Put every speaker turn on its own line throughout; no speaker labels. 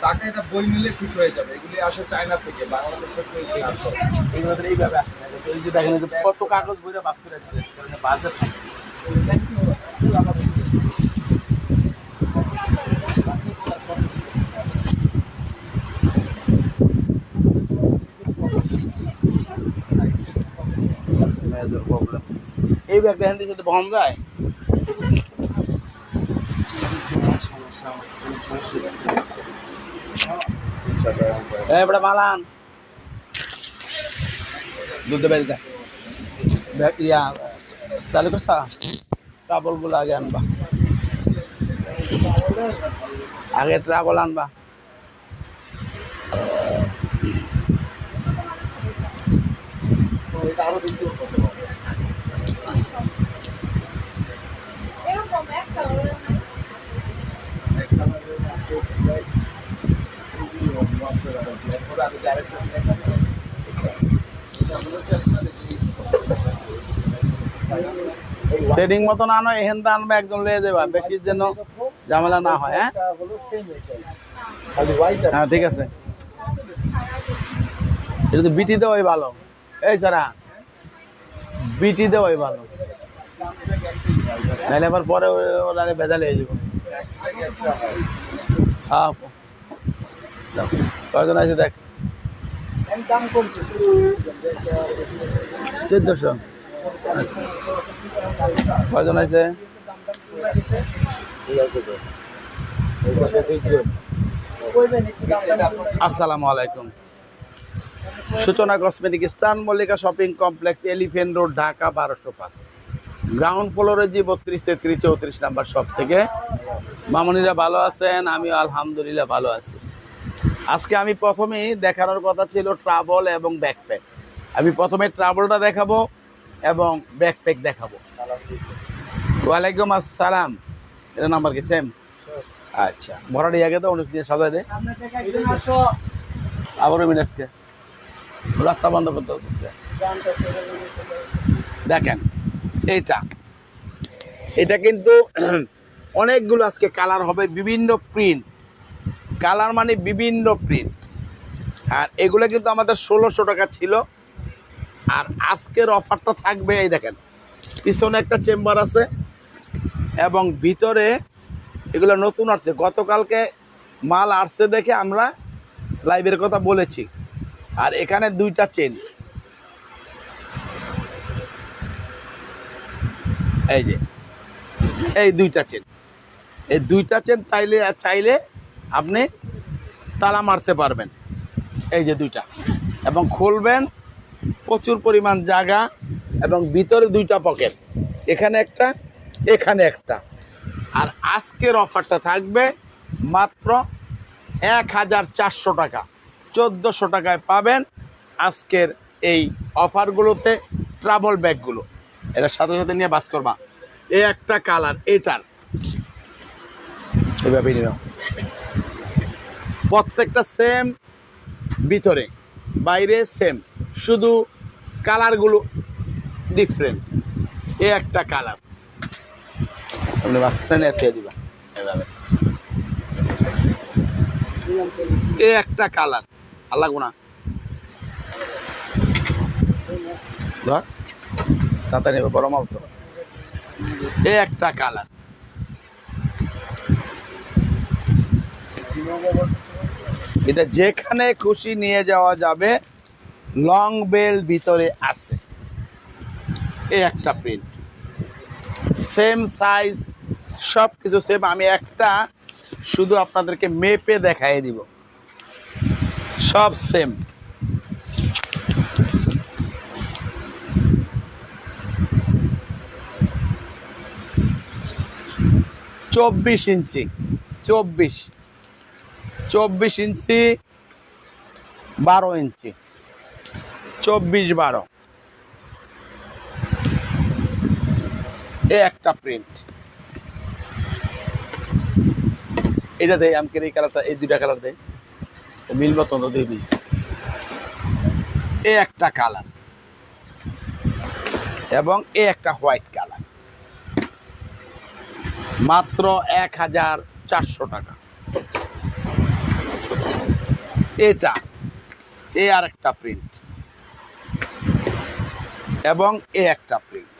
টাকা এটা বই মিলে ঠিক হয়ে যাবে। এগুলি আসে চায়না থেকে, বাংলাদেশের এইভাবে আসে না। এই যে দেখেন কত কাগজ বইটা বাস করে বাজার প্রবলেম। এই ব্যাগটা হ্যান্ড দিয়ে যদি বহন যায় बड़ा मालान दूध बेचता या चालू कर सा ट्राबल बोला आगे अनबा आगे ट्राबल अनबा সেটিং মতো না নয় এখান থেকে আনবে একদম লিয়ে যাবা বেশি যেন ঝামেলা না হয়। হ্যাঁ হ্যাঁ ঠিক আছে। এটা তো বিটি দেওয়াই ভালো। এই সারা বিটি দেওয়াই ভালো, নাহলে আবার পরে ওরা ভেজাল হয়ে যাবো। হ্যাঁ কয়জন আছে দেখ 1400 কয়জন আছে? আসসালামু আলাইকুম। সূচনা কসমেটিক স্টান Mallika shopping complex, elephant road, Dhaka 1205। Ground ফ্লোরে যে 32, 33, 34 নাম্বার শপ থেকে। মামুনিরা ভালো আছেন? আমিও আলহামদুলিল্লাহ ভালো আছি। আজকে আমি প্রথমেই দেখানোর কথা ছিল ট্রাভেল এবং ব্যাকপ্যাক। আমি প্রথমে ট্রাভেলটা দেখাবো এবং ব্যাকপ্যাক দেখাবো। ওয়ালাইকুম আসসালাম। এটা নাম্বার কি সেম? আচ্ছা ভরাটি আগে তো অনেক দিয়ে সাজাই দে আবার মিনাসকে রাস্তা বন্ধ করতে হবে। দেখেন এটা কিন্তু অনেকগুলো আজকে কালার হবে, বিভিন্ন প্রিন্ট। কালার মানে বিভিন্ন প্রিন্ট। আর এগুলো কিন্তু আমাদের 1600 টাকা ছিল। আর আজকের অফারটা থাকবে এই দেখেন, পিছনে একটা চেম্বার আছে এবং ভিতরে এগুলো নতুন আসছে, গতকালকে মাল আসছে দেখে আমরা লাইভের কথা বলেছি। আর এখানে দুইটা চেন, এই যে এই দুইটা চেন, এই দুইটা চেন চাইলে আপনি তালা মারতে পারবেন। এই যে দুইটা, এবং খুলবেন, প্রচুর পরিমাণ জায়গা এবং ভিতরে দুইটা পকেট, এখানে একটা এখানে একটা। আর আজকের অফারটা থাকবে মাত্র 1400 টাকা, 1400 টাকায় পাবেন আজকের এই অফারগুলোতে ট্রাভেল ব্যাগগুলো। এটার সাথে সাথে নিয়ে বাস করবা। এই একটা কালার, এটার এভাবে নিও, প্রত্যেকটা সেম, ভিতরে বাইরে সেম, শুধু কালারগুলো ডিফারেন্ট। এই একটা কালার আপনি মাঝখানে এতে দিবা এভাবে। এই একটা কালার আল্লাহ গুণা ধর তাতে নেবে বড় মাল তো। এই একটা কালার, এটা যেখানে খুশি নিয়ে যাওয়া যাবে। লং বেল ভিতরে আছে। এই একটা প্রিন্ট, সেম সাইজ, সব কিছু সেম। আমি একটা শুধু আপনাদেরকে মেপে দেখাই দিব, সব সেম। 24 ইঞ্চি, 24 ইঞ্চি, 12 ইঞ্চি, 24-12, এ একটা প্রিন্ট। এটা দেয় আমাকে, এই কালারটা, এই দুইটা কালার দেয়, মিল মতন দেবি। এ একটা কালার এবং এ একটা হোয়াইট কালার, মাত্র 1400 টাকা। এটা এ আর একটা প্রিন্ট এবং এ একটা প্রিন্ট,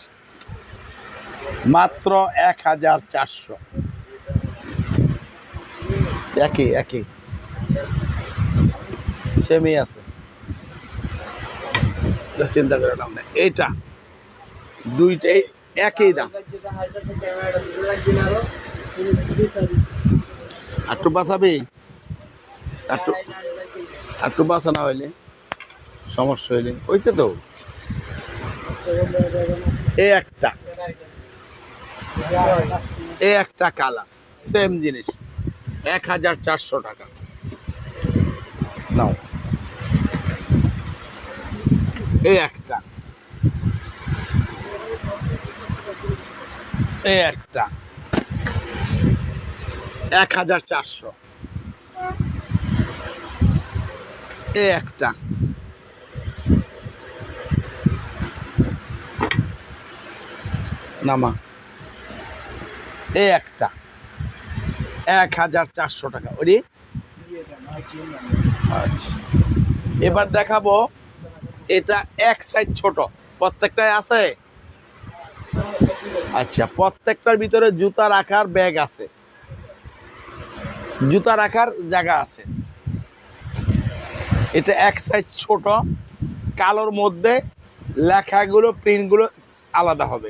মাত্র 1400। একই একই সেমই আছে, চিন্তা করে নাম নেই। এইটা দুইটাই একই দাম। একটু বাঁচাবি, একটু বাঁচানো হইলে সমস্যা হইলে হয়েছে তো। এ একটা কালার, সেম জিনিস, 1400 টাকা। নাও, এই একটা, এই একটা 1400, এই একটা, নামা, এই একটা 1400 টাকা। ওরে আচ্ছা, এবার দেখাবো এটা এক সাইজ ছোট, প্রত্যেকটাই আছে। আচ্ছা, প্রত্যেকটার ভিতরে জুতা রাখার ব্যাগ আছে, জুতা রাখার জায়গা আছে। এটা এক সাইজ ছোট, কালোর মধ্যে লেখাগুলো, প্রিন্টগুলো আলাদা হবে।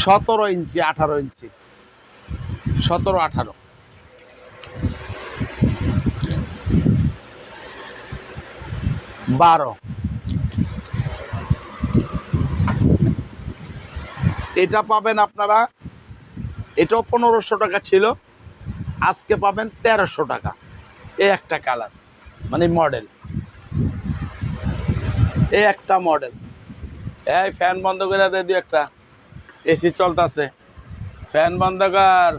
17 ইঞ্চি, 18 ইঞ্চি, 17-18, বারো। এটা পাবেন আপনারা, এটাও 1500 টাকা ছিল, আজকে পাবেন 1300 টাকা। এ একটা কালার, মানে মডেল, এ একটা মডেল। এই ফ্যান বন্ধ করে দে, দুই একটা, এসি চলতেছে, ফ্যান বন্ধ কর।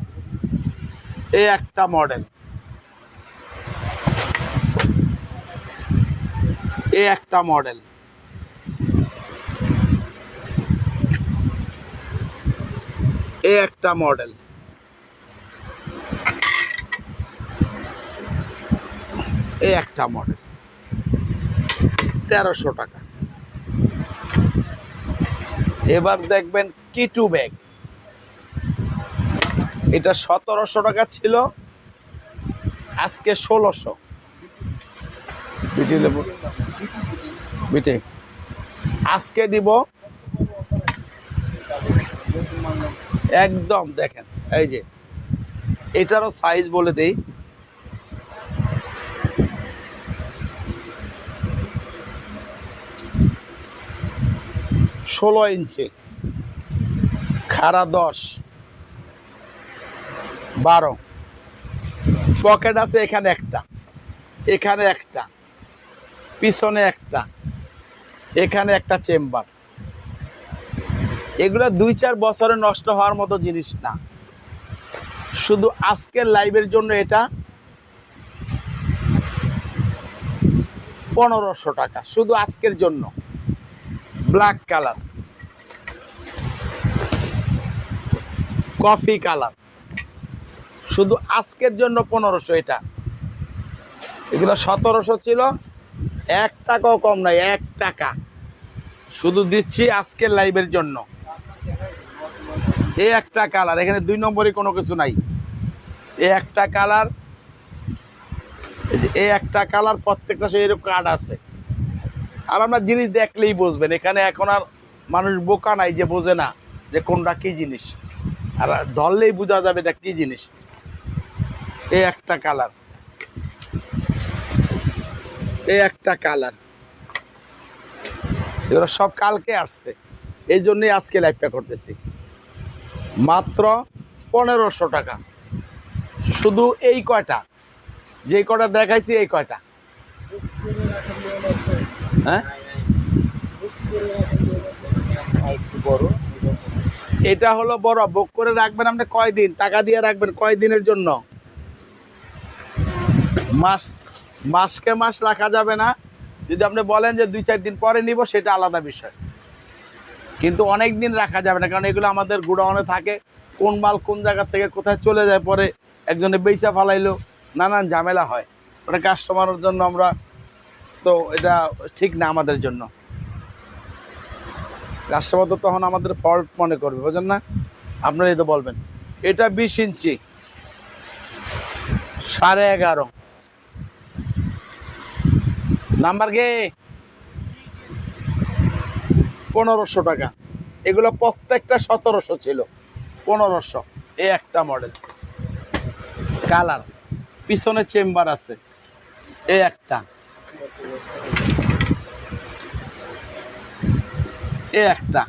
এ একটা মডেল, এ একটা মডেল, এ একটা মডেল, এ একটা মডেল, 1300 টাকা। এবার দেখবেন কিটু ব্যাগ, এটা 1700 টাকা ছিল, আজকে 1600। বিটে আজকে দিব একদম। দেখেন, এই যে এটারও সাইজ বলে দেই, 16 ইঞ্চি, খাড়া 10, 12, পকেট আছে এখানে একটা, এখানে একটা, পিছনে একটা, এখানে একটা চেম্বার। এগুলা 2-4 বছরে নষ্ট হওয়ার মতো জিনিস না। শুধু আজকের লাইভের জন্য এটা 1500 টাকা, শুধু আজকের জন্য। ব্ল্যাক কালার, কফি কালার, শুধু আজকের জন্য 1500। এটা, এগুলো 1700 ছিল, 1 টাকাও কম নাই, 1 টাকা শুধু দিচ্ছি আজকের লাইভের জন্য। এই একটা কালার, এখানে 2 নম্বরে কোনো কিছু নাই, এই একটা কালার, এই একটা কালার, প্রত্যেকটা সেই এরকম কার্ড আছে। আর আমরা জিনিস দেখলেই বুঝবেন, এখানে এখন আর মানুষ বোকা নাই যে বোঝে না যে কোনটা কি জিনিস, আর ধরলেই বোঝা যাবে এটা কি জিনিস। এই একটা কালার, এই একটা কালার, এগুলো সব কালকে আসছে, এই জন্যই আজকে লাইভটা করতেছি। মাত্র 1500 টাকা। শুধু এই কয়টা, যে কয়টা দেখাইছি এই কয়টা। হ্যাঁ, এটা হলো বড়। বুক করে রাখবেন আপনি কয়দিন, টাকা দিয়ে রাখবেন কয়দিনের জন্য? মাসকে মাস রাখা যাবে না। যদি আপনি বলেন যে 2-4 দিন পরে নিব, সেটা আলাদা বিষয়, কিন্তু অনেক দিন রাখা যাবে না, কারণ এগুলো আমাদের গোডাউনে থাকে। কোন মাল কোন জায়গা থেকে কোথায় চলে যায়, পরে একজনে বেচা ফালাইলো, নানান ঝামেলা হয়। ওটা কাস্টমারের জন্য আমরা তো এটা ঠিক না আমাদের জন্য। কাস্টমার তো তখন আমাদের ফল্ট মনে করবে, বুঝলেন না? আপনারাই তো বলবেন। এটা 20 ইঞ্চি 11.5 নাম্বার গে 1500 টাকা। এগুলো প্রত্যেকটা 1700 ছিল, 1500। এই একটা মডেল কালার, পিছনে চেম্বার আছে। এই একটা, এই একটা,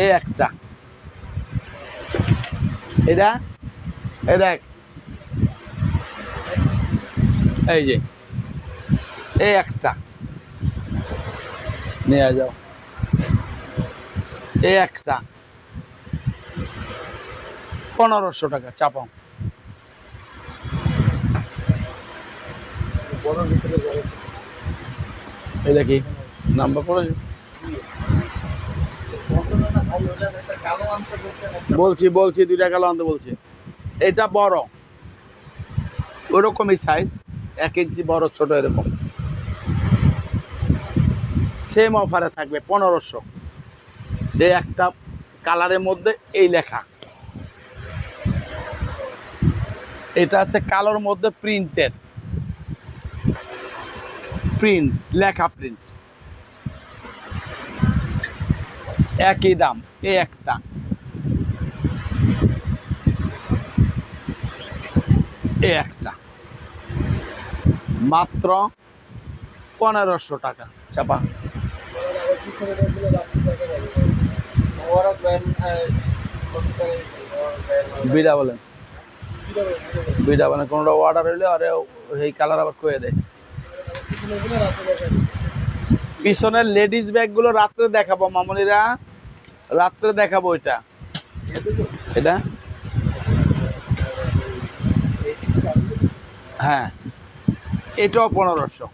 এই একটা, এটা এই দেখ, এই যে এই একটা নিয়ে যাও, এই একটা 1500 টাকা চাপাও। এটা কি নাম্বার পড়েছে? বলছি 2 টাকা আনতে বলছি। এটা বড়, ওরকমই সাইজ, 1 ইঞ্চি বড় ছোট এরকম। সেম অফারে থাকবে 1500। এই একটা কালারের মধ্যে এই লেখা, এটা আছে কালোর মধ্যে প্রিন্টেড, প্রিন্ট লেখা প্রিন্ট, একই দাম। এই একটা, এই একটা মাত্র 1500 টাকা চাপা। বিড়া বলেন, বিড়া বলেন, কোনোটা অর্ডার হইলে আরে এই কালার আবার কয়ে দেয়। পিছনের লেডিস ব্যাগগুলো রাত্রে দেখাবো মামনিরা, রাত্রে দেখাবো। এটা এটা হ্যাঁ, এটাও 1500।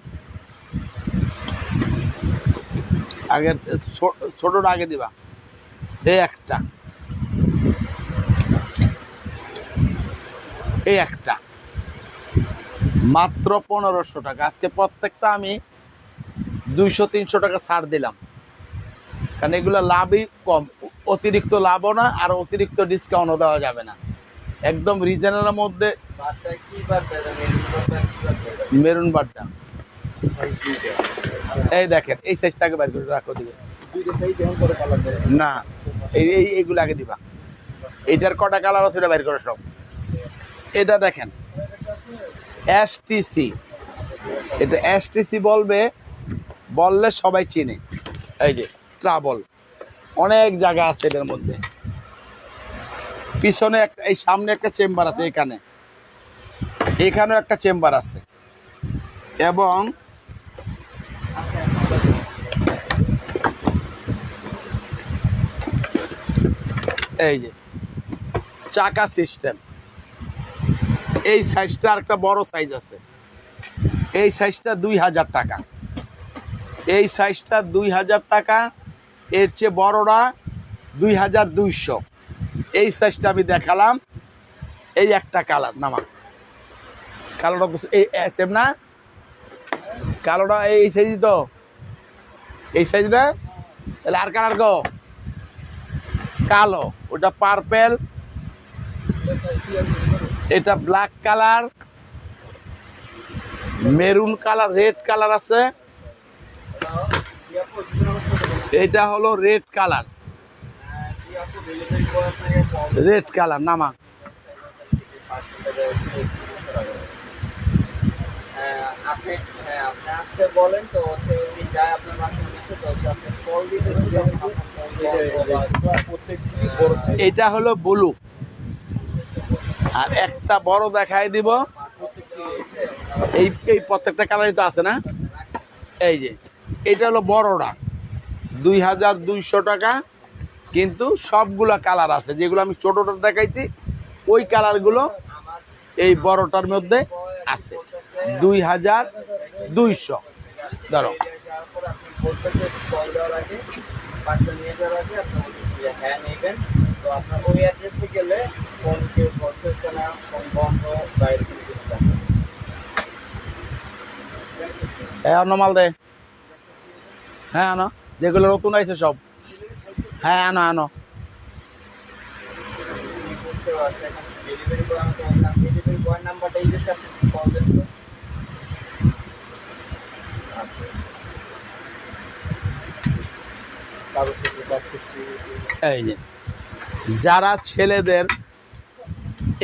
আগে ছোটটা আগে দিবা। এই একটা, এই একটা মাত্র 1500 টাকা। আজকে প্রত্যেকটা আমি 200-300 টাকা ছাড় দিলাম, কারণ এগুলো লাভই কম, অতিরিক্ত লাভও না, আর অতিরিক্ত ডিসকাউন্টও দেওয়া যাবে না। একদম রিজনেবলের মধ্যে। মেরুন বারটা এই দেখেন, এই সাইজটাকে বের করে রাখো দিকে না, এইগুলো আগে দিবা। এইটার কটা কালার আছে এটা বের করে সব। এটা দেখেন এসটিসি, এটা এসটিসি বললে সবাই চিনে। এই যে ট্রাবল, অনেক জায়গা আছে এটার মধ্যে। পিছনে একটা, এই সামনে একটা চেম্বার আছে, এখানেও একটা চেম্বার আছে, এবং এই যে চাকা সিস্টেম। এই সাইজটা আর একটা বড় সাইজ আছে, এই সাইজটা 2000 টাকা, এই সাইজটা 2000 টাকা। এর চেয়ে বড়রা 2200। এই সাইজটা আমি দেখালাম। এই একটা কালার নামা, কালোটা এই সেম না, কালোটা এই সাইজ তো, এই সাইজ না, তাহলে আর কালার গো কালো, ওটা পার্পেল, এটা black colour, maroon colour, red colour আছে। এটা হলো রেড কালার, রেড কালার নামা।
হ্যাঁ আপনি আসতে বলেন তো হচ্ছে উনি যায় আপনার বাসায় নিচ্ছে তো হচ্ছে আপনি কল দিতে
এটা হলো ব্লু, আর একটা বড় দেখাই দিব। এই এই প্রত্যেকটা কালারই তো আছে না? এই যে এটা হলো বড়টা 2200 টাকা, কিন্তু সবগুলা কালার আছে। যেগুলো আমি ছোটটা দেখাইছি ওই কালারগুলো এই বড়টার মধ্যে আছে। 2200 ধরো।
হ্যাঁ নেবেন তো আপনার ওই অ্যাড্রেসে গেলে ফোন কেউ ধরতেছে না, ফোন বন্ধ, বাইরে থেকে
অন্য মাল দে। হ্যাঁ আনো, যেগুলো নতুন আইছে সব। হ্যাঁ আনো আনো।
বুঝতে পারছি এখন ডেলিভারি করানো তো ডেলিভারি বয়ের নাম্বারটা এই যে আপনি কল দেন তো।
এই যে যারা ছেলেদের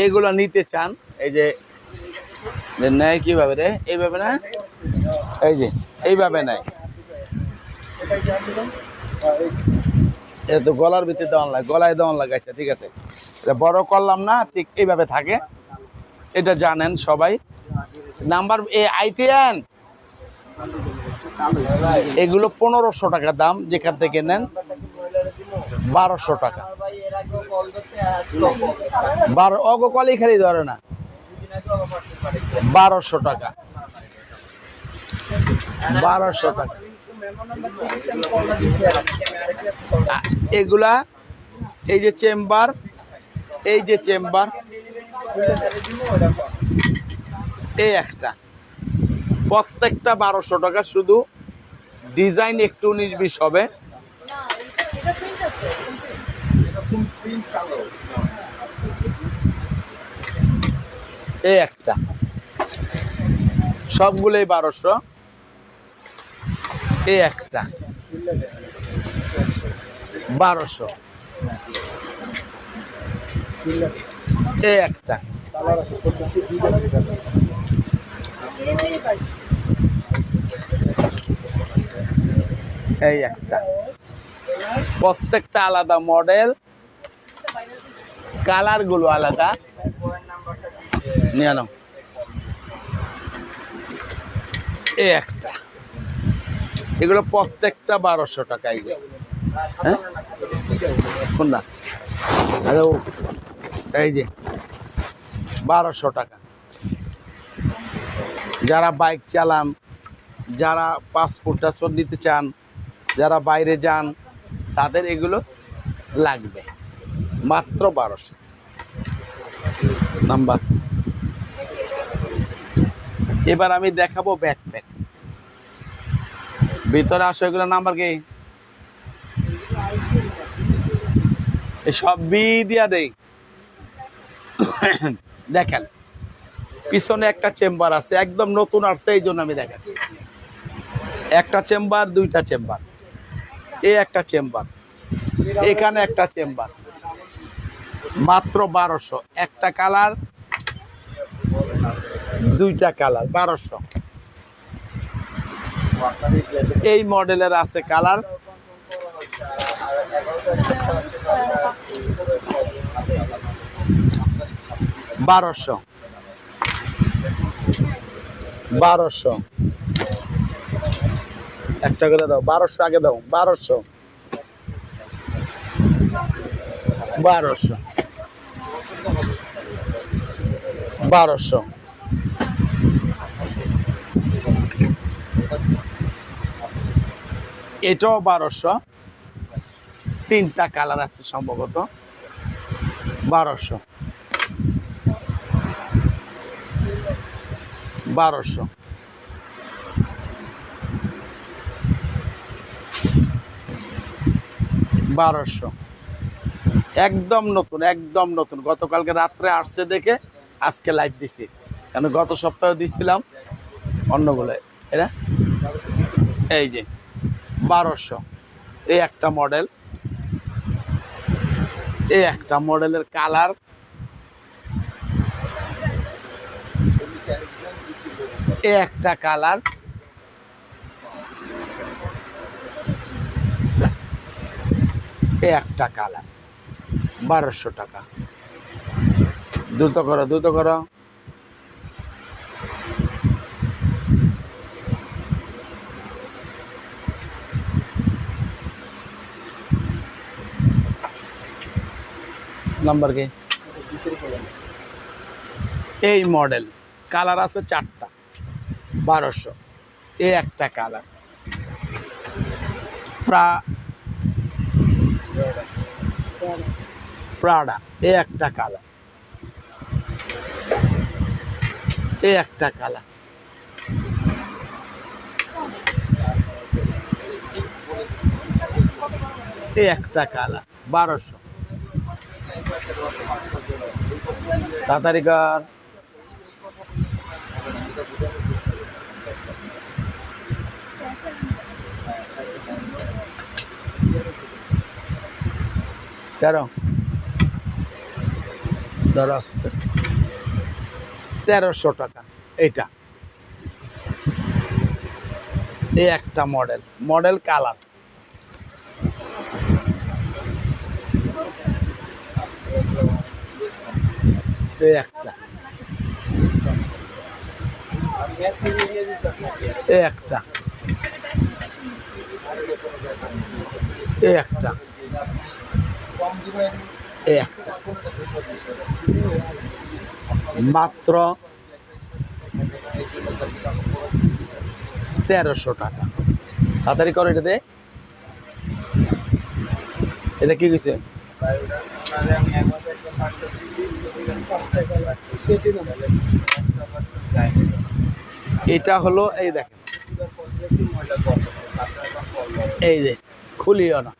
এগুলো নিতে চান, এই যে নেয় কিভাবে রে, এইভাবে না, এই যে এইভাবে নেয়। এটা তো গলার ভিতরে দেওয়ান লাগে, গলায় দেওয়ান লাগে। আচ্ছা ঠিক আছে, এটা বড় করলাম না, ঠিক এইভাবে থাকে। এটা জানেন সবাই। নাম্বার আইটিএন এগুলো 1500 টাকা দাম, যেখান থেকে নেন 1200 টাকা। 12 অগো কলই খালি ধরে না, 1200 টাকা, 1200 টাকা। এগুলা এই যে চেম্বার, এই যে চেম্বার, এই একটা প্রত্যেকটা 1200 টাকা। শুধু ডিজাইন একটু 19-20 হবে। এই একটা, সবগুলোই 1200। এই একটা 1200। এই একটা, এই একটা, প্রত্যেকটা আলাদা মডেল, কালার গুলো আলাদা। নিয়ে নাও। এই একটা, এগুলো প্রত্যেকটা 1200 টাকা। হ্যাঁ কোনটা? এই যে 1200 টাকা। যারা বাইক চালান, যারা পাসপোর্ট টাসপোর্ট নিতে চান, যারা বাইরে যান, তাদের এগুলো লাগবে। মাত্র 1200 নাম্বার। এবার আমি দেখাবো ব্যাকপ্যাক। ভিতরে আসো, এগুলো নাম্বার কি সব বি দিয়া দেই। দেখেন পিছনে একটা চেম্বার আছে, একদম নতুন আসছে, এই জন্য আমি দেখাচ্ছি। একটা চেম্বার, দুইটা চেম্বার, এই একটা চেম্বার, এখানে একটা চেম্বার, মাত্র 1200। একটা কালার, দুইটা কালার, 1200। এই মডেলের আছে কালার, 1200। 1200 একটা করে দাও, 1200 আগে দাও, 1200, 1200, 1200। এটাও 1200, তিনটা কালার আছে সম্ভবত। 1200, 1200, 1200। একদম নতুন, একদম নতুন। গতকালকে রাত্রে আসছে দেখে আজকে লাইভ দিছি, কারণ গত সপ্তাহে দিছিলাম অন্যগুলো। এরা এই যে 1200। এই একটা মডেল, এই একটা মডেলের কালার, এই একটা কালার, এই একটা কালার 1200 টাকা। দ্রুত করো, দ্রুত করো। নাম্বার কি? এই মডেল কালার আছে 4টা, 1200। এই একটা কালার প্রাডা। এই একটা কালার, এই একটা কালার। এই একটা কালার 1200। তাড়াতাড়ি কর। তেরো, 1300 টাকা এইটা। এই একটা মডেল, মডেল কালার। এই একটা, এই একটা, এই একটা, এই একটা। মাত্র 1300 টাকা। তাড়াতাড়ি করো এটা দে। এটা কি কইছে? এটা হলো এই দেখেন, এই যে খুলিও না,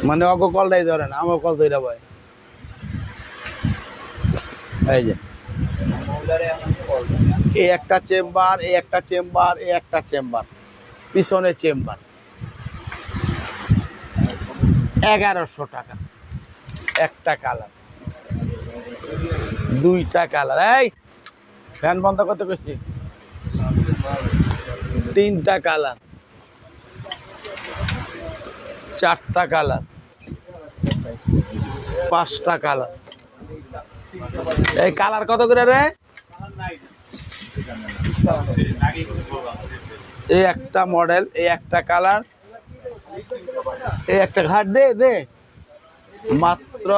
মানে অগ কলটাই ধরে না, আমার কল ধরে বয়। এই যে এই একটা চেম্বার, এই একটা চেম্বার, এই একটা চেম্বার, পিছনে চেম্বার। 1100 টাকা একটা কালার, দুইটা কালার। এই ফ্যান বন্ধ করতে কইছি। তিনটা কালার, চারটা কালার, পাঁচটা কালার। এই কালার কত করে রে? এই একটা মডেল, এই একটা কালার, এই একটা ঘাট দে দে মাত্র।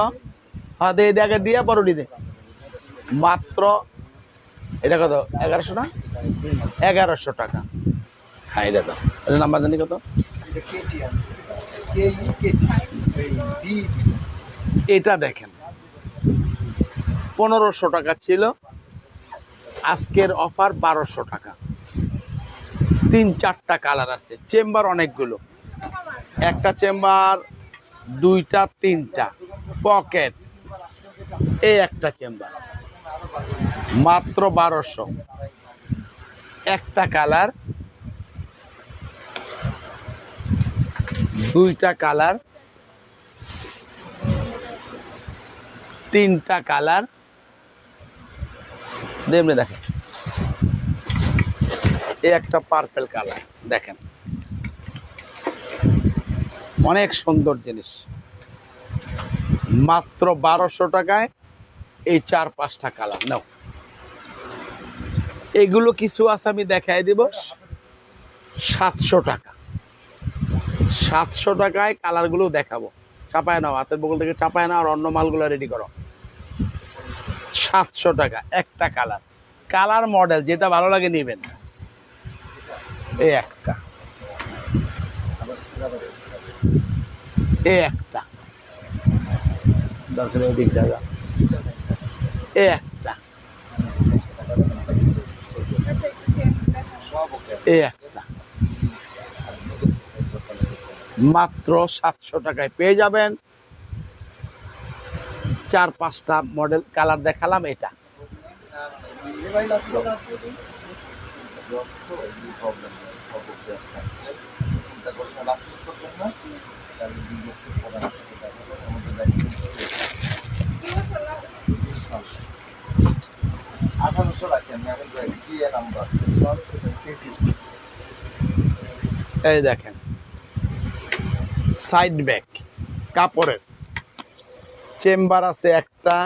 হ্যাঁ দে, এটাকে দিয়া পরোটি দে মাত্র। এটা কত? 1100 না? 1100 টাকা। হ্যাঁ এটা তো, এটা নাম্বার জানি কত? এটা দেখেন 1500 টাকা ছিল, আজকের অফার 1200 টাকা। 3-4টা কালার আছে, চেম্বার অনেকগুলো, একটা চেম্বার, দুইটা, তিনটা পকেট। এই একটা চেম্বার মাত্র 1200। একটা কালার, দুইটা কালার, তিনটা কালার। দেখবেন দেখেন, এই একটা পার্পল কালার দেখেন, অনেক সুন্দর জিনিস। মাত্র 1200 টাকায় এই 4-5টা কালার নাও। এগুলো কিছু আছে আমি দেখাই দিব 700 টাকা। 700 টাকায় কালারগুলো দেখাবো। চাপায় নাও, হাতের বগল থেকে চাপায় নাও, আর অন্য মালগুলো রেডি করো। 700 টাকা একটা কালার, কালার মডেল যেটা ভালো লাগে নেবেন। এই একটা, এই একটা, দরকার দিক দাদা। এই একটা, এই একটা। মাত্র 700 টাকায় পেয়ে যাবেন। 4-5টা মডেল কালার দেখালাম। এটা এই দেখেন সাইড ব্যাগ কাপড়ের চেম্বার আছে একটা,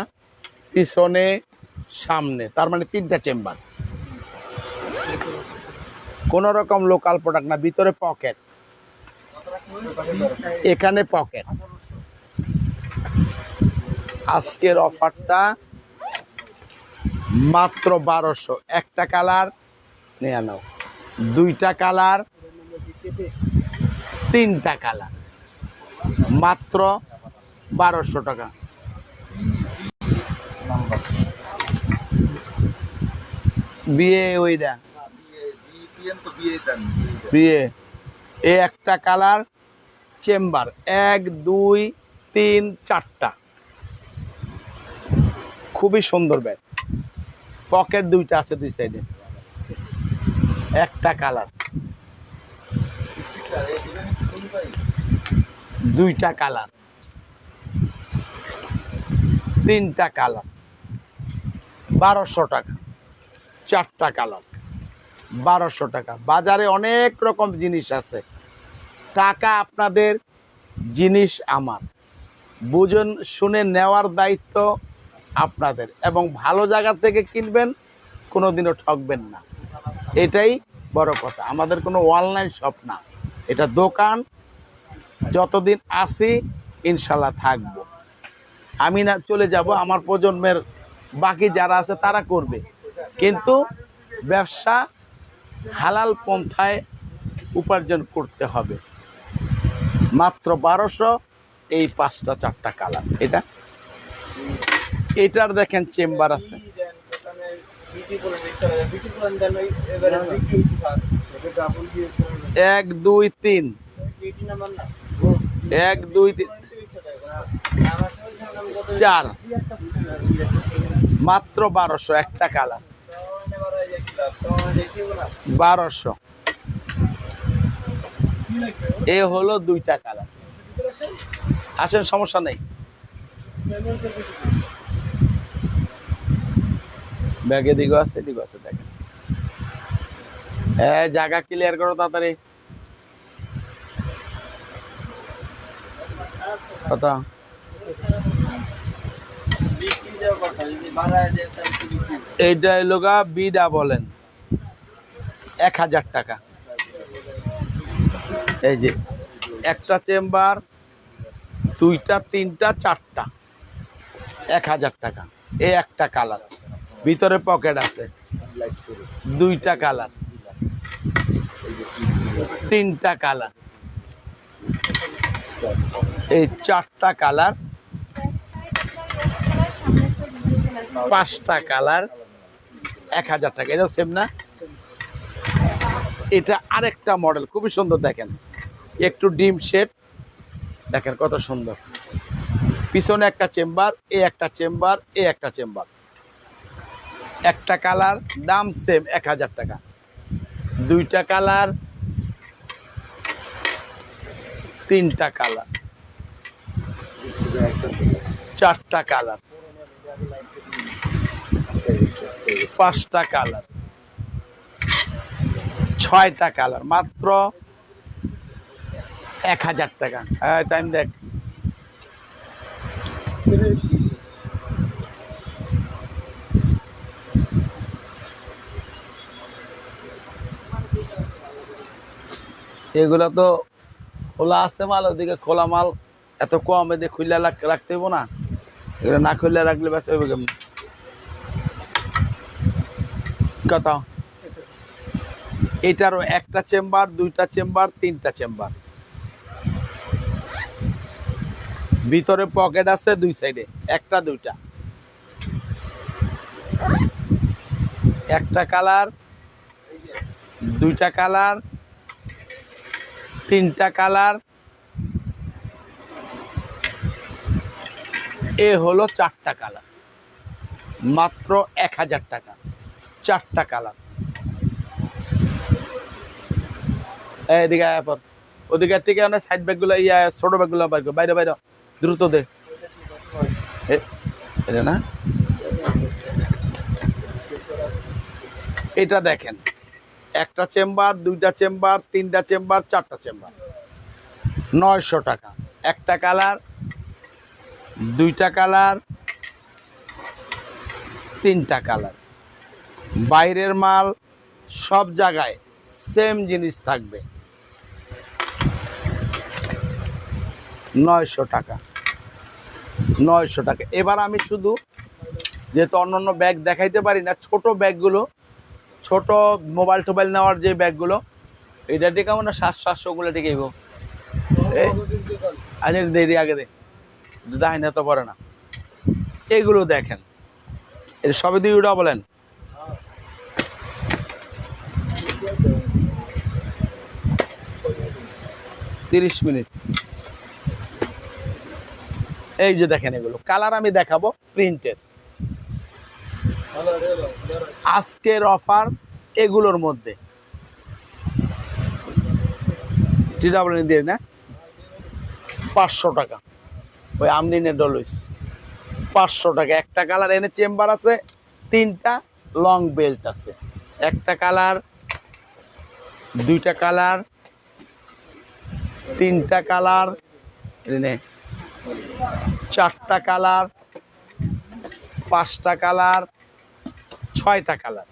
পিছনে, সামনে, তার মানে 3টা চেম্বার। কোন রকম লোকাল প্রোডাক্ট না, ভিতরে পকেট, এখানে পকেট। আজকের অফারটা মাত্র 1200। একটা কালার নিয়ে নাও, 2টা কালার, 3টা কালার, মাত্র 1200 টাকা। বিয়ে ওইটা বিয়ে এই একটা কালার চেম্বার 1 2 3 4টা, খুবই সুন্দর ব্যাগ। পকেট 2টা আছে 2 সাইডে। একটা কালার, 2টা কালার, 3টা কালার, 1200 টাকা। 4টা কালার 1200 টাকা। বাজারে অনেক রকম জিনিস আছে, টাকা আপনাদের, জিনিস আমার। বুঝুন শুনে নেওয়ার দায়িত্ব আপনাদের, এবং ভালো জায়গা থেকে কিনবেন, কোনোদিনও ঠকবেন না। এটাই বড় কথা। আমাদের কোনো অনলাইন শপ না, এটা দোকান। যতদিন আসি ইনশাল্লাহ থাকবো। আমি না চলে যাব, আমার প্রজন্মের বাকি যারা আছে তারা করবে, কিন্তু ব্যবসা হালাল পন্থায় উপার্জন করতে হবে। মাত্র 1200। এই 5টা 4টা কালার। এটার দেখেন চেম্বার আছে, 1 2 3, 1 2 3 4, মাত্র 1200। একটা কালার 1200। এ হলো 2টা কালার। আসেন, সমস্যা নেই। ব্যাগে দিকে আছে, দিকে আছে, দেখেন। জায়গা ক্লিয়ার করো তাড়াতাড়ি। কত? এইটা এলো গা বিডা বলেন 1000 টাকা। এই যে একটা চেম্বার, 2টা 3টা 4টা, 1000 টাকা। এই একটা কালার, ভিতরে পকেট আছে। 2টা কালার, 3টা কালার, এই 4টা কালার, 5টা কালার, 1000 টাকা। এটাও সেম না? এটা আরেকটা মডেল, খুবই সুন্দর। দেখেন একটু ডিম শেড, দেখেন কত সুন্দর। পিছনে একটা চেম্বার, এই একটা চেম্বার, এই একটা চেম্বার। একটা কালার, দাম সেম 1000 টাকা। 2টা কালার, 3টা কালার, 4টা কালার, 5টা কালার, 6টা কালার, মাত্র 1000 টাকা। হ্যাঁ, টাইম দেখ। এগুলো তো খোলা আছে মাল, ওদিকে খোলা মাল এত কম, এদিকে খুললে রাখতে হইব না। এগুলো না খুললে রাখলে বেশ হইব কেমন? কত? এটারও একটা চেম্বার, 2টা চেম্বার, 3টা চেম্বার, ভিতরে পকেট আছে 2 সাইডে। একটা 2টা, একটা কালার, 2টা কালার, 3টা কালার। এ হলো 4টা কালার, মাত্র 1000 টাকা। 4টা কালার। এদিকে পর, ওদিকে থেকে অনেক সাইড ব্যাগ গুলো, ছোট ব্যাগ গুলো বাইরে বাইরে দ্রুত দে। এটা না, এটা দেখেন একটা চেম্বার, 2টা চেম্বার, 3টা চেম্বার, 4টা চেম্বার। 900 টাকা। একটা কালার, দুইটা কালার, তিনটা কালার। বাইরের মাল সব জায়গায় সেম জিনিস থাকবে। 900 টাকা, 900 টাকা। এবার আমি শুধু যেহেতু অন্য ব্যাগ দেখাইতে পারি না, ছোট ব্যাগগুলো, ছোট মোবাইল টোবাইল নেওয়ার যে ব্যাগগুলো, এটা ঠিক কেমন না 700-800 ঠিক গো। আচ্ছা দেরি আগে দে, দায় না তো পরে না। এগুলো দেখেন, এটা সবে 2 বলেন। তিরিশ মিনিট। এই যে দেখেন, এগুলো কালার আমি দেখাবো প্রিন্টের। আজকের অফার এগুলোর মধ্যে দিয়ে না 500 টাকা। ওই আমরিনের ডলুইস 500 টাকা। একটা কালার এনে চেম্বার আছে, তিনটা লং বেল্ট আছে। একটা কালার, দুইটা কালার, তিনটা কালার, এনে চারটা কালার, পাঁচটা কালার, ছয়টা কালার।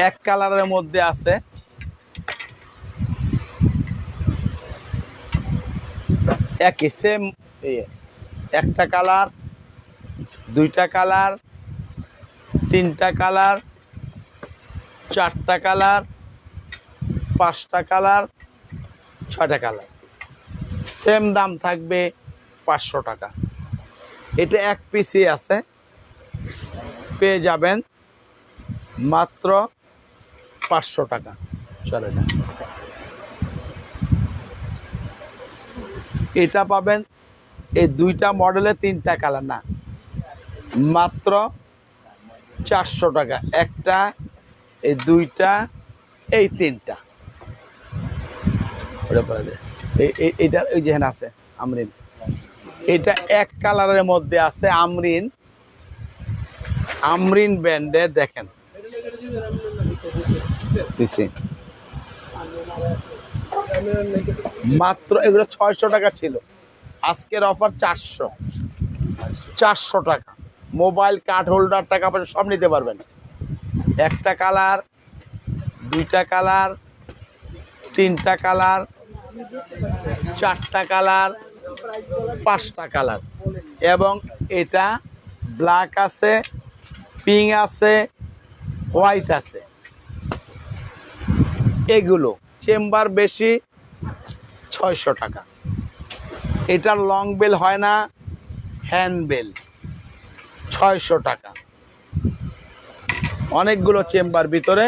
এক কালারের মধ্যে আছে একই সেম, একটা কালার, দুইটা কালার, তিনটা কালার, চারটা কালার, পাঁচটা কালার, ছয়টা কালার। সেম দাম থাকবে 500 টাকা। এটা এক পিসই আছে, পেয়ে যাবেন মাত্র 500 টাকা। চলে না, এটা পাবেন এই দুইটা মডেলে তিনটা কালার, না মাত্র 400 টাকা। একটা, এই দুইটা, এই তিনটা। এইটা ওই যে আছে আমরিন, এটা এক কালারের মধ্যে আছে আমরিন, আমরিন ব্র্যান্ডের। দেখেন মাত্র এগুলো 600 টাকা ছিল, আজকের অফার 400 টাকা। মোবাইল, কার্ড হোল্ডার, টাকা পয়সা সব নিতে পারবেন। একটা কালার, দুইটা কালার, তিনটা কালার, চারটা কালার, পাঁচটা কালার। এবং এটা ব্ল্যাক আছে, পিঙ্ক আছে, হোয়াইট আছে। এগুলো চেম্বার বেশি, 600 টাকা। এটা লং বেল হয় না, হ্যান্ড বেল, 600 টাকা। অনেকগুলো চেম্বার ভিতরে,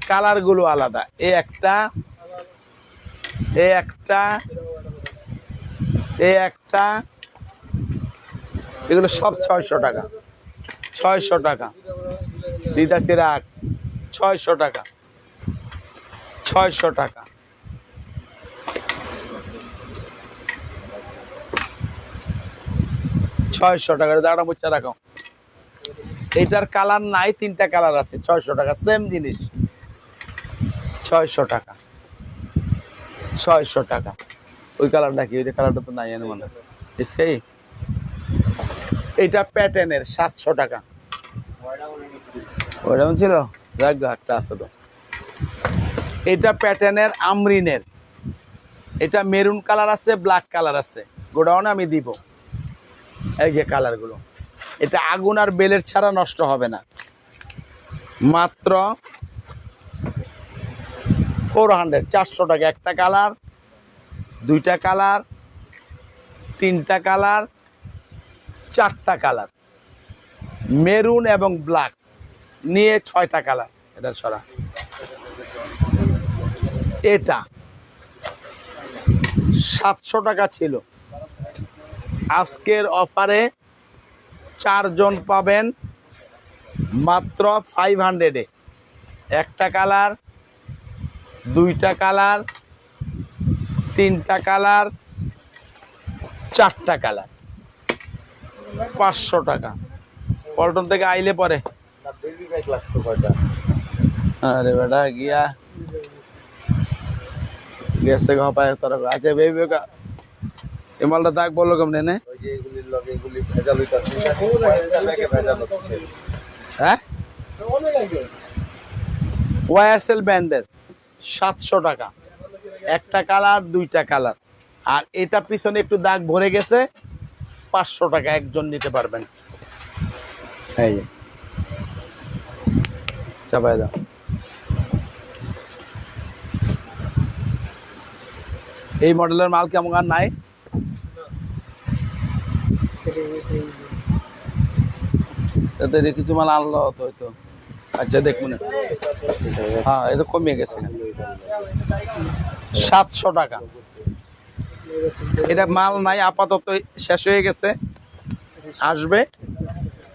কালারগুলো আলাদা। এ একটা, এ একটা, এ একটা, এগুলো সব 600 টাকা। 600 টাকা দিদাসি রাখ, 600 টাকা, 600 টাকা। দাঁড়া বুঝছে রাখো। এইটার কালার নাই, তিনটা কালার আছে, 600 টাকা। সেম জিনিস, 600 টাকা, 600 টাকা। ওই কালারটা কি? ওই কালারটা তো নাই মানে ইসকাই। এটা প্যাটার্নের 700 টাকা। ওইটা ছিল, দেখ একটা আছে তো। এটা প্যাটার্নের আমরিনের, এটা মেরুন কালার আছে, ব্ল্যাক কালার আছে। গোডাউনে আমি দিব এই যে কালারগুলো। এটা আগুন আর বেলের ছাড়া নষ্ট হবে না। মাত্র 400, 400 টাকা। একটা কালার, দুইটা কালার, তিনটা কালার, চারটা কালার। মেরুন এবং ব্ল্যাক নিয়ে 6টা কালার। এটা ছড়া। এটা 700 টাকা ছিল, আজকের অফারে 4 জন পাবেন মাত্র 500-এ। একটা কালার, দুইটা কালার, তিনটা কালার, চারটা কালার, 500 টাকা। পল্টন থেকে আইলে পরে। আরে বেটা গিয়া গেছে গা পায়ে তোর আচ্ছা বেবি এই মালটা দাগ বললো কেমনে নে
ওই যে এগুলির লগে এগুলি ভেজাল হইতাছে কয়েকটা ব্যাগে ভেজাল হচ্ছে
হ্যাঁ ওয়াইএসএল ব্যান্ডের 700 টাকা, একটা কালার দুইটা কালার। আর এটা পিছনে একটু দাগ ভরে গেছে, 500 টাকা, একজন নিতে পারবেন। এই যে চাপাই দাও। এই মডেলের মাল কেমন আর নাই? এতে কিছু মাল আনলো তো হয়তো। আচ্ছা দেখুন, হ্যাঁ এটা কমিয়ে গেছে 700 টাকা। এটা মাল নাই আপাতত, শেষ হয়ে গেছে, আসবে।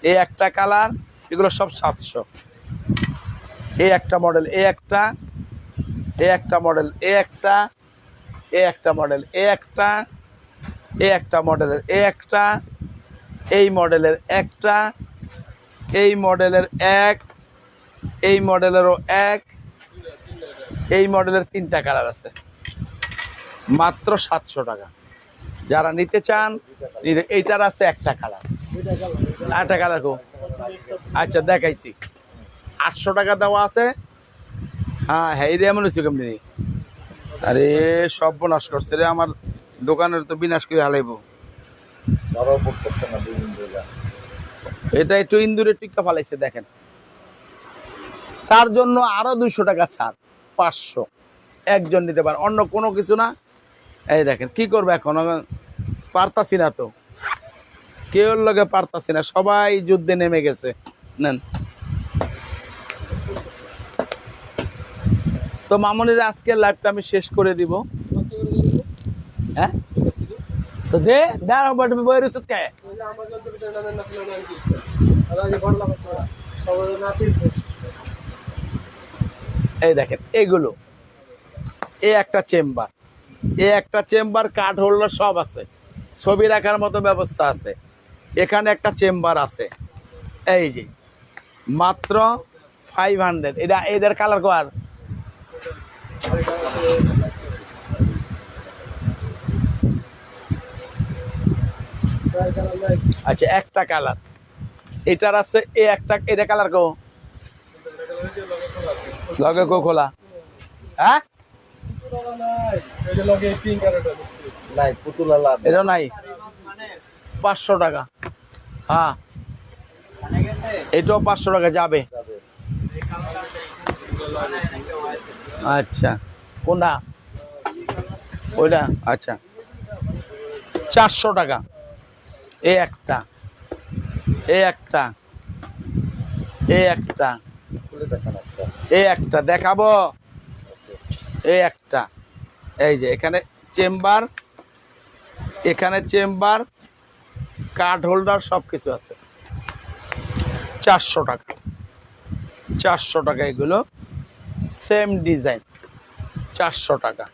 এই একটা কালার, এগুলো সব 700। এই একটা মডেল, এই একটা, এই একটা মডেল, এই একটা, এই একটা মডেল, এই একটা, এই একটা মডেলের, এই একটা, এই মডেলের একটা, এই মডেলের এক, এই মডেলেরও এক, এই মডেলের 3টা কালার আছে, মাত্র 700 টাকা। যারা নিতে চান, এইটার আছে একটা কালার, একটা কালার কো। আচ্ছা দেখাইছি, 800 টাকা দেওয়া আছে। হ্যাঁ হ্যাঁ, এটা এমন হচ্ছে কেমনি? আরে সব বিনাশ করছে রে, আমার দোকানের তো বিনাশ করে হালাইব। এটা একটু ইন্দুরের টিক্কা ফালাইছে দেখেন, তার জন্য আরো 200 টাকা ছাড়, 500, একজন নিতে পারে, অন্য কোনো কিছু না। এই দেখেন কি করবে এখন, পারতাছি না তো, কেউ লগে পারতাছি না, সবাই যুদ্ধে নেমে গেছে। নেন তো মামুনির আজকের লাইভটা আমি শেষ করে দিব। হ্যাঁ তো দে দাঁড়াও, বাট বইয়ের উচিত কে? এই দেখেন এগুলো, এই একটা চেম্বার, এই একটা চেম্বার, কাঠ হোল্ডার সব আছে, ছবি রাখার মতো ব্যবস্থা আছে। এখানে একটা চেম্বার আছে, এই যে মাত্র 500। এটা এদের কালার কর। আচ্ছা একটা কালার এটার আছে, এই একটা, এটা কালার কো লগে কো খোলা। হ্যাঁ এটা নাই, 500 টাকা। হ্যাঁ এটাও 500 টাকা যাবে। আচ্ছা কোনটা? ওইটা আচ্ছা 400 টাকা। এই একটা, এই একটা, এই একটা, এই একটা দেখাবো, এই একটা, এই যে এখানে চেম্বার, এখানে চেম্বার, কাঠ হোল্ডার সব কিছু আছে, 400 টাকা। 400 টাকা এগুলো, সেম ডিজাইন, 400 টাকা,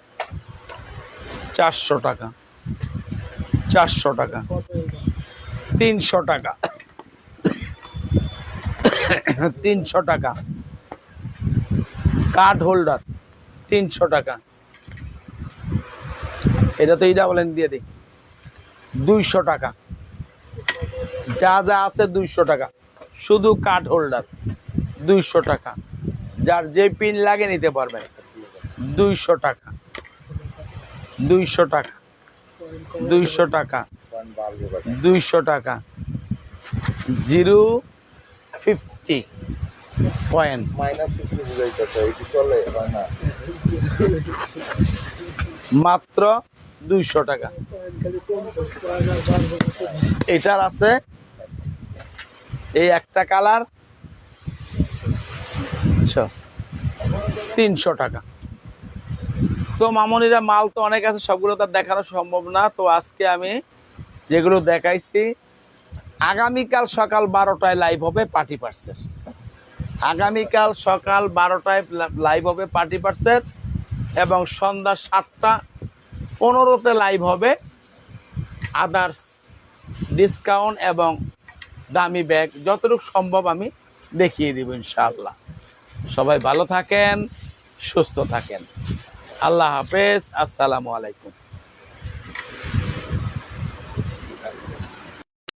400 টাকা, 400 টাকা, 300 টাকা, 300 টাকা, কাঠ হোল্ডার 300 টাকা। এটা তো এইটা বলেন দিয়ে দিই 200 টাকা, যা যা আছে 200 টাকা, শুধু কাঠ হোল্ডার 200 টাকা, যার যে পিন লাগে নিতে পারবেন। 200 টাকা, 200 টাকা, 200 টাকা, 200 টাকা, 050 পয়েন্ট, মাত্র 200 টাকা। এটার আছে এই একটা কালার 300 টাকা। তো মামনিরা মাল তো অনেক আছে, সবগুলো তার দেখানো সম্ভব না। তো আজকে আমি যেগুলো দেখাইছি, আগামীকাল সকাল 12টায় লাইভ হবে পার্টি পার্সের। আগামীকাল সকাল 12টায় লাইভ হবে পার্টি পার্সের, এবং সন্ধ্যা 7:15-তে লাইভ হবে আদার্স ডিসকাউন্ট এবং দামি ব্যাগ, যতটুকু সম্ভব আমি দেখিয়ে দিব ইনশাআল্লাহ। সবাই ভালো থাকেন, সুস্থ থাকেন। আল্লাহ হাফেজ, আসসালামু আলাইকুম।